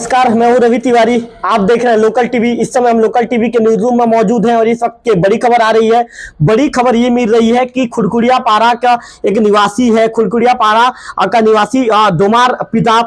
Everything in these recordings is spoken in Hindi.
नमस्कार, मैं हूं रवि तिवारी। आप देख रहे हैं लोकल टीवी। इस समय हम लोकल टीवी के न्यूज रूम में मौजूद हैं और इस वक्त की बड़ी खबर आ रही है। बड़ी खबर ये मिल रही है कि खुड़खुड़िया पारा का एक निवासी है, खुड़खुड़िया पारा का निवासी डोमार पिता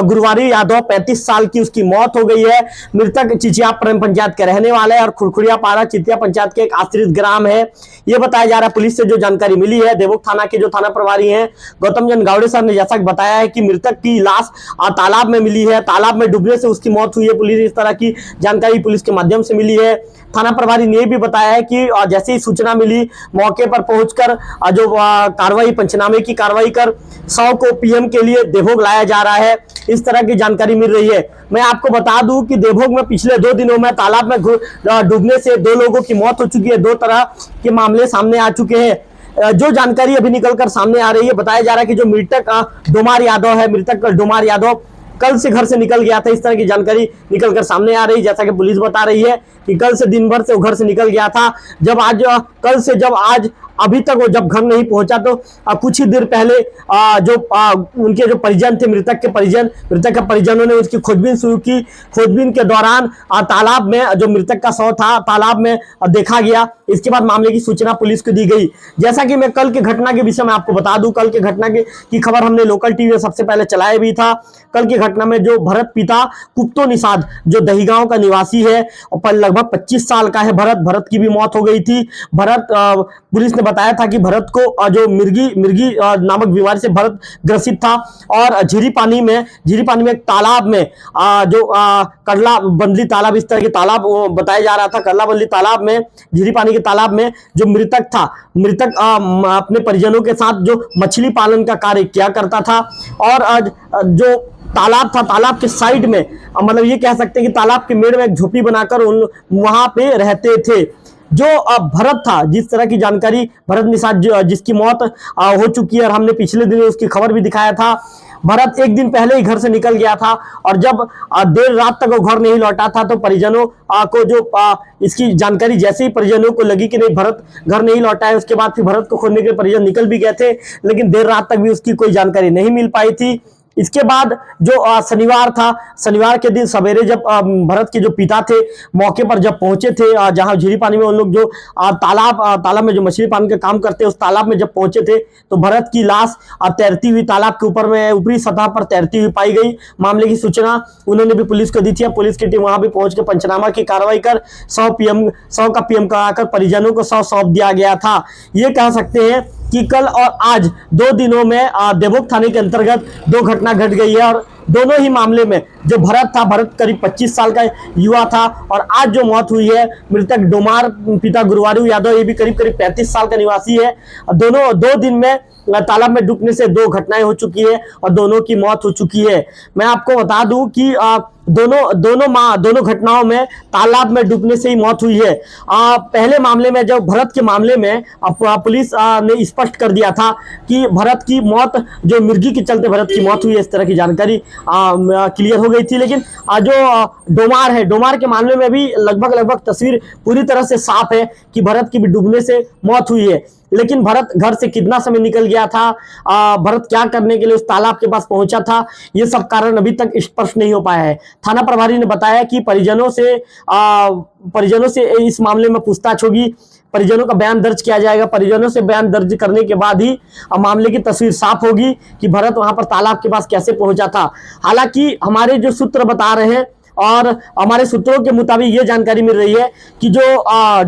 गुरुवारी यादव 35 साल की उसकी मौत हो गई है। मृतक चिचिया प्रेम पंचायत के रहने वाले हैं और खुड़खुड़िया पारा चिचिया पंचायत के एक आश्रित ग्राम है। ये बताया जा रहा है, पुलिस से जो जानकारी मिली है, देवोक थाना के जो थाना प्रभारी हैं गौतम चंद गावड़े सर ने जैसा बताया है कि मृतक की लाश तालाब में मिली है, तालाब में डूबने से उसकी मौत हुई है। पुलिस इस तरह की जानकारी पुलिस के माध्यम से मिली है। थाना प्रभारी ने भी बताया है कि जैसे ही सूचना मिली मौके पर पहुंचकर जो कार्रवाई पंचनामे की कार्रवाई कर शव को पीएम के लिए देवभोग लाया जा रहा है, इस तरह की जानकारी मिल रही है। मैं आपको बता दूं कि देवभोग में पिछले 2 दिनों में तालाब में डूबने से 2 लोगों की मौत हो चुकी है। 2 तरह के मामले सामने आ चुके हैं। जो जानकारी अभी निकलकर सामने आ रही है, बताया जा रहा है कि जो मृतक डोमार यादव है, मृतक डोमार यादव कल से घर से निकल गया था। इस तरह की जानकारी निकलकर सामने आ रही है। जैसा कि पुलिस बता रही है कि कल से दिन भर से वो घर से निकल गया था। जब आज अभी तक वो जब घर नहीं पहुंचा तो कुछ ही देर पहले उनके जो परिजन थे, मृतक के परिजनों ने उसकी खोजबीन शुरू की। खोजबीन के दौरान तालाब में जो मृतक का शव था तालाब में देखा गया। इसके बाद मामले की सूचना पुलिस को दी गई। जैसा कि मैं कल के घटना के विषय में आपको बता दूं, कल के घटना की खबर हमने लोकल टीवी में सबसे पहले चलाया भी था। कल की घटना में जो भरत पिता कुप्तो निषाद जो दहीगांव का निवासी है और लगभग 25 साल का है भरत की भी मौत हो गई थी। पुलिस ने बताया था कि भरत को जो मिर्गी नामक बीमारी से भरत ग्रसित था और झीरी पानी में एक तालाब में जो करला बंदली तालाब, इस तरह के तालाब बताया जा रहा था। करला बंदली तालाब में, झीरी पानी के तालाब में जो मृतक अपने परिजनों के साथ जो मछली पालन का कार्य किया करता था और जो तालाब था, तालाब के साइड में मतलब ये कह सकते हैं कि तालाब के मेड़ में एक झोपड़ी बनाकर वहां पे रहते थे। जो भरत था, जिस तरह की जानकारी भरत निषाद जिसकी मौत हो चुकी है और हमने पिछले दिनों उसकी खबर भी दिखाया था। भरत एक दिन पहले ही घर से निकल गया था और जब देर रात तक वो घर नहीं लौटा था तो परिजनों को जो इसकी जानकारी जैसे ही परिजनों को लगी कि नहीं भरत घर नहीं लौटा है, उसके बाद फिर भरत को खोजने के परिजन निकल भी गए थे, लेकिन देर रात तक भी उसकी कोई जानकारी नहीं मिल पाई थी। इसके बाद जो शनिवार था, शनिवार के दिन सवेरे जब भरत के जो पिता थे मौके पर जब पहुंचे थे, जहां झीरी पानी में उन लोग जो तालाब में जो मछली पालन का काम करते हैं उस तालाब में जब पहुंचे थे तो भरत की लाश तैरती हुई तालाब के ऊपर में ऊपरी सतह पर तैरती हुई पाई गई। मामले की सूचना उन्होंने भी पुलिस को दी थी। पुलिस की टीम वहां भी पहुंच कर पंचनामा की कार्रवाई कर शव का पीएम कराकर परिजनों को शव सौंप दिया गया था। ये कह सकते हैं कि कल और आज 2 दिनों में देवोक थाने के अंतर्गत 2 घटना घट गई है और दोनों ही मामले में जो भरत करीब 25 साल का युवा था और आज जो मौत हुई है मृतक डोमार पिता गुरुवारी यादव, ये भी करीब 35 साल का निवासी है। दोनों 2 दिन में तालाब में डूबने से 2 घटनाएं हो चुकी है और दोनों की मौत हो चुकी है। मैं आपको बता दूं कि दोनों घटनाओं में तालाब में डूबने से ही मौत हुई है। पहले मामले में जब भरत के मामले में पुलिस ने स्पष्ट कर दिया था कि भरत की मौत जो मिर्गी के चलते भरत की मौत हुई है, इस तरह की जानकारी क्लियर हो गई थी। लेकिन जो डोमार के मामले में भी लगभग तस्वीर पूरी तरह से साफ है कि भरत की भी डूबने से मौत हुई है। लेकिन भरत घर से कितना समय निकल गया था, भरत क्या करने के लिए उस तालाब के पास पहुंचा था, ये सब कारण अभी तक स्पष्ट नहीं हो पाया है। थाना प्रभारी ने बताया कि परिजनों से इस मामले में पूछताछ होगी, परिजनों का बयान दर्ज किया जाएगा। परिजनों से बयान दर्ज करने के बाद ही मामले की तस्वीर साफ होगी कि भरत वहां पर तालाब के पास कैसे पहुंचा था। हालांकि हमारे जो सूत्र बता रहे हैं और हमारे सूत्रों के मुताबिक ये जानकारी मिल रही है कि जो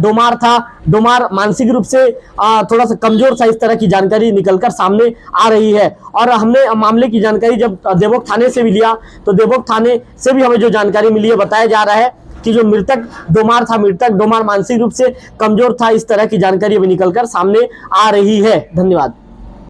डोमार मानसिक रूप से थोड़ा सा कमजोर था, इस तरह की जानकारी निकलकर सामने आ रही है। और हमने मामले की जानकारी जब देवोक थाने से भी लिया तो देवोक थाने से भी हमें जो जानकारी मिली है, बताया जा रहा है कि जो मृतक डोमार मानसिक रूप से कमजोर था, इस तरह की जानकारी अभी निकलकर सामने आ रही है। धन्यवाद।